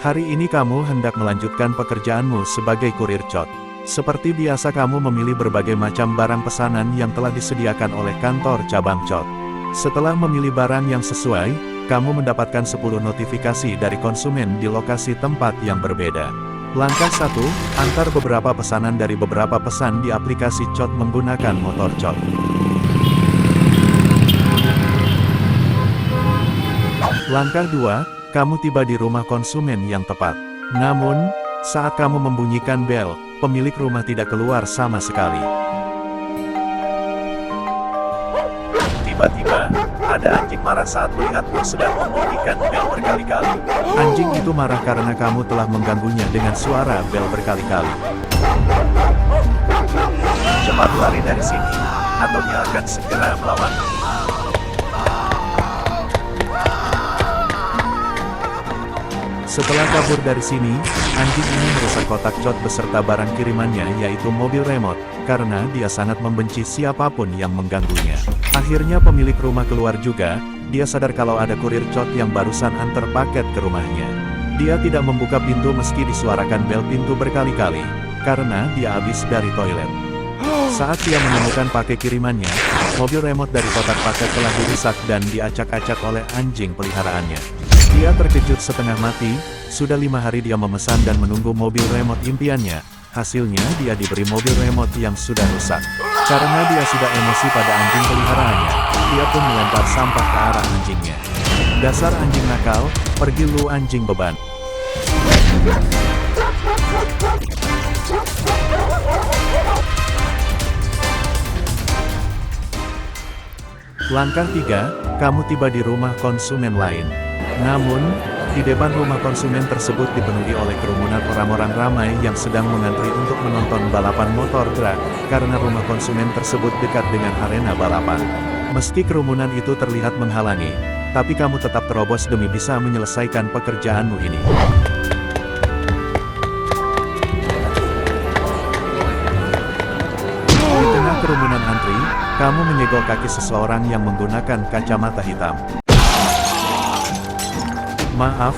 Hari ini kamu hendak melanjutkan pekerjaanmu sebagai kurir cot. Seperti biasa kamu memilih berbagai macam barang pesanan yang telah disediakan oleh kantor cabang cot. Setelah memilih barang yang sesuai, kamu mendapatkan 10 notifikasi dari konsumen di lokasi tempat yang berbeda. Langkah 1, antar beberapa pesanan dari beberapa pesan di aplikasi cot menggunakan motor cot. Langkah 2, kamu tiba di rumah konsumen yang tepat. Namun, saat kamu membunyikan bel, pemilik rumah tidak keluar sama sekali. Tiba-tiba, ada anjing marah saat melihatmu sedang membunyikan bel berkali-kali. Anjing itu marah karena kamu telah mengganggunya dengan suara bel berkali-kali. Cepat lari dari sini, atau dia akan segera melawanmu. Setelah kabur dari sini, anjing ini merusak kotak cot beserta barang kirimannya yaitu mobil remote, karena dia sangat membenci siapapun yang mengganggunya. Akhirnya pemilik rumah keluar juga, dia sadar kalau ada kurir cot yang barusan antar paket ke rumahnya. Dia tidak membuka pintu meski disuarakan bel pintu berkali-kali, karena dia habis dari toilet. Saat dia menemukan paket kirimannya, mobil remote dari kotak paket telah dirusak dan diacak-acak oleh anjing peliharaannya. Dia terkejut setengah mati, sudah 5 hari dia memesan dan menunggu mobil remote impiannya, hasilnya dia diberi mobil remote yang sudah rusak. Karena dia sudah emosi pada anjing peliharaannya, dia pun melempar sampah ke arah anjingnya. Dasar anjing nakal, pergi lu anjing beban. Langkah 3, kamu tiba di rumah konsumen lain. Namun, di depan rumah konsumen tersebut dipenuhi oleh kerumunan orang-orang ramai yang sedang mengantri untuk menonton balapan motor drag, karena rumah konsumen tersebut dekat dengan arena balapan. Meski kerumunan itu terlihat menghalangi, tapi kamu tetap terobos demi bisa menyelesaikan pekerjaanmu ini. Di tengah kerumunan antri, kamu menyegel kaki seseorang yang menggunakan kacamata hitam. Maaf,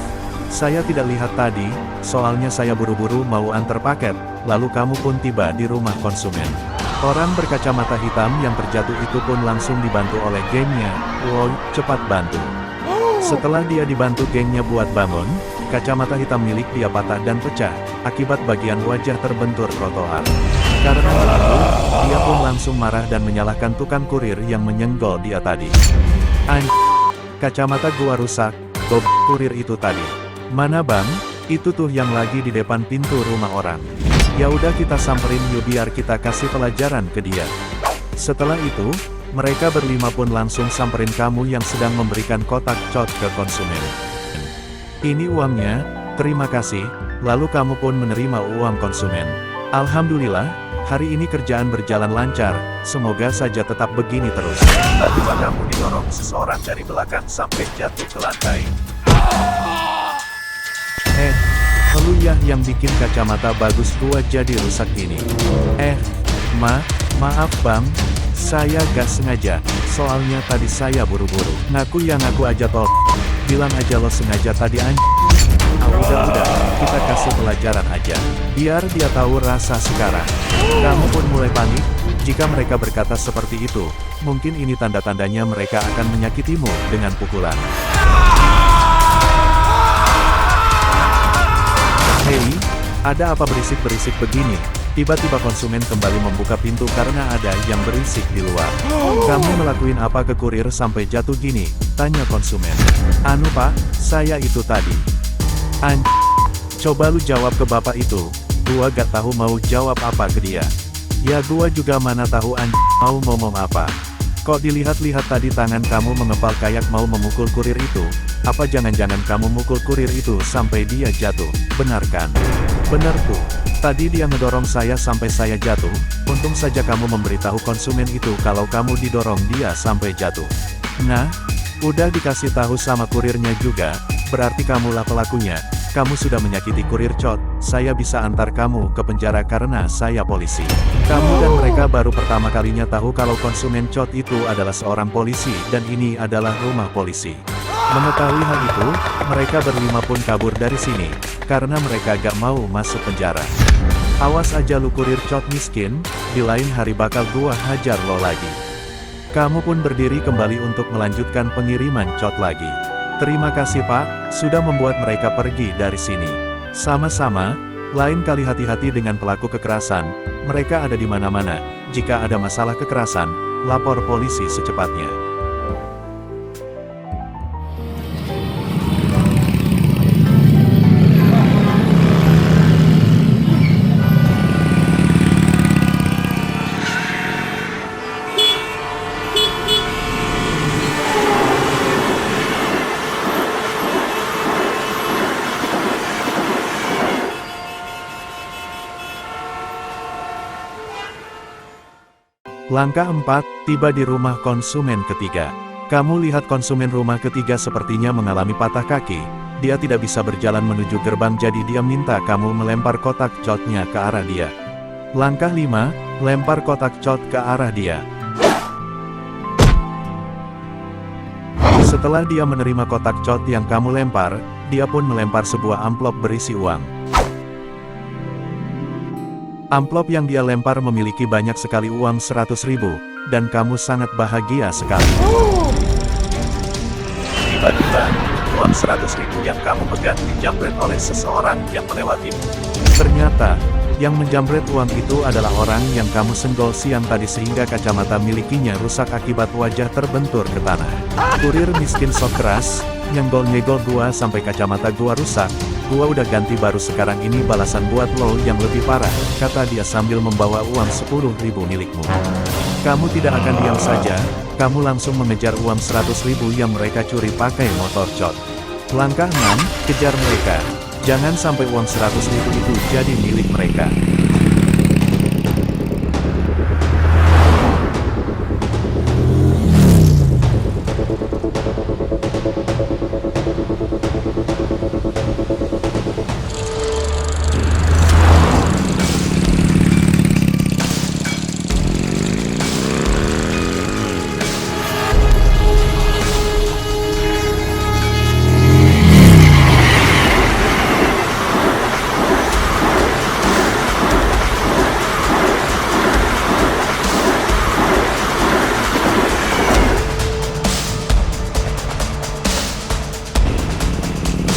saya tidak lihat tadi, soalnya saya buru-buru mau antar paket, lalu kamu pun tiba di rumah konsumen. Orang berkacamata hitam yang terjatuh itu pun langsung dibantu oleh gengnya. Wow, cepat bantu. Setelah dia dibantu gengnya buat bangun, kacamata hitam milik dia patah dan pecah, akibat bagian wajah terbentur trotoar. Karena itu, dia pun langsung marah dan menyalahkan tukang kurir yang menyenggol dia tadi. Kacamata gua rusak. Bob, kurir itu tadi. Mana bang? Itu tuh yang lagi di depan pintu rumah orang. Ya udah kita samperin yuk biar kita kasih pelajaran ke dia. Setelah itu, mereka berlima pun langsung samperin kamu yang sedang memberikan kotak cot ke konsumen. Ini uangnya, terima kasih, lalu kamu pun menerima uang konsumen. Alhamdulillah, hari ini kerjaan berjalan lancar, semoga saja tetap begini terus. Tiba-tiba kamu didorong seseorang dari belakang sampai jatuh ke lantai. Lu ya yang bikin kacamata bagus gua jadi rusak ini. Maaf bang, saya gak sengaja, soalnya tadi saya buru-buru. Ngaku ya ngaku aja tol. Bilang aja lo sengaja tadi anjing. Udah, kita kasih pelajaran aja, biar dia tahu rasa sekarang. Kamu pun mulai panik, jika mereka berkata seperti itu, mungkin ini tanda-tandanya mereka akan menyakitimu dengan pukulan. Hei, ada apa berisik-berisik begini? Tiba-tiba konsumen kembali membuka pintu karena ada yang berisik di luar. Kamu ngelakuin apa ke kurir sampai jatuh gini? Tanya konsumen. Anu pak, saya itu tadi. Coba lu jawab ke bapak itu. Gua gak tahu mau jawab apa ke dia. Ya gua juga mana tahu mau ngomong apa. Kok dilihat-lihat tadi tangan kamu mengepal kayak mau memukul kurir itu? Apa jangan-jangan kamu mukul kurir itu sampai dia jatuh? Benar kan? Benar tuh. Tadi dia ngedorong saya sampai saya jatuh. Untung saja kamu memberitahu konsumen itu kalau kamu didorong dia sampai jatuh. Nah, udah dikasih tahu sama kurirnya juga, berarti kamulah pelakunya. Kamu sudah menyakiti kurir cot, saya bisa antar kamu ke penjara karena saya polisi. Kamu dan mereka baru pertama kalinya tahu kalau konsumen cot itu adalah seorang polisi dan ini adalah rumah polisi. Mengetahui hal itu, mereka berlima pun kabur dari sini, karena mereka gak mau masuk penjara. Awas aja lu kurir Chot miskin, di lain hari bakal gua hajar lo lagi. Kamu pun berdiri kembali untuk melanjutkan pengiriman Chot lagi. Terima kasih Pak, sudah membuat mereka pergi dari sini. Sama-sama, lain kali hati-hati dengan pelaku kekerasan, mereka ada di mana-mana. Jika ada masalah kekerasan, lapor polisi secepatnya. Langkah 4, tiba di rumah konsumen ketiga. Kamu lihat konsumen rumah ketiga sepertinya mengalami patah kaki. Dia tidak bisa berjalan menuju gerbang jadi dia minta kamu melempar kotak Chotnya ke arah dia. Langkah 5, lempar kotak Chot ke arah dia. Setelah dia menerima kotak Chot yang kamu lempar, dia pun melempar sebuah amplop berisi uang. Amplop yang dia lempar memiliki banyak sekali uang 100.000, dan kamu sangat bahagia sekali. Tiba-tiba, uang 100.000 yang kamu pegang dijamret oleh seseorang yang melewatimu. Ternyata, yang menjamret uang itu adalah orang yang kamu senggol siang tadi sehingga kacamata milikinya rusak akibat wajah terbentur ke tanah. Kurir miskin sok keras, nyenggol-nyenggol gua sampai kacamata gua rusak. Gua udah ganti baru sekarang ini balasan buat lo yang lebih parah, kata dia sambil membawa uang 10.000 milikmu. Kamu tidak akan diam saja, kamu langsung mengejar uang 100.000 yang mereka curi pakai motor Chot. Langkah 6, kejar mereka. Jangan sampai uang 100.000 itu jadi milik mereka.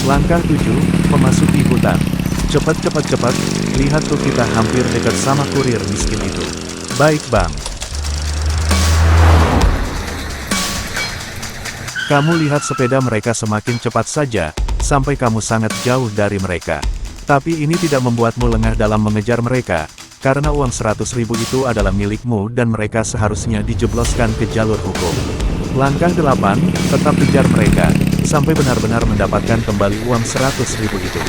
Langkah 7, memasuki hutan. Cepat, lihat tuh kita hampir dekat sama kurir miskin itu. Baik bang. Kamu lihat sepeda mereka semakin cepat saja, sampai kamu sangat jauh dari mereka. Tapi ini tidak membuatmu lengah dalam mengejar mereka, karena uang 100.000 itu adalah milikmu dan mereka seharusnya dijebloskan ke jalur hukum. Langkah 8, tetap kejar mereka, sampai benar-benar mendapatkan kembali uang 100.000 itu.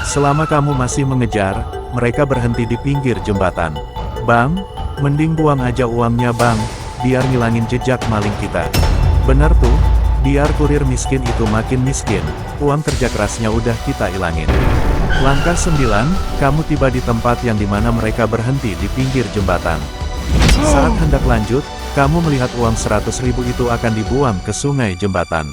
Selama kamu masih mengejar, mereka berhenti di pinggir jembatan. Bang, mending buang aja uangnya bang, biar ngilangin jejak maling kita. Bener tuh, biar kurir miskin itu makin miskin, uang kerja kerasnya udah kita ilangin. Langkah 9, kamu tiba di tempat yang dimana mereka berhenti di pinggir jembatan. Saat hendak lanjut, kamu melihat uang 100.000 itu akan dibuang ke sungai jembatan.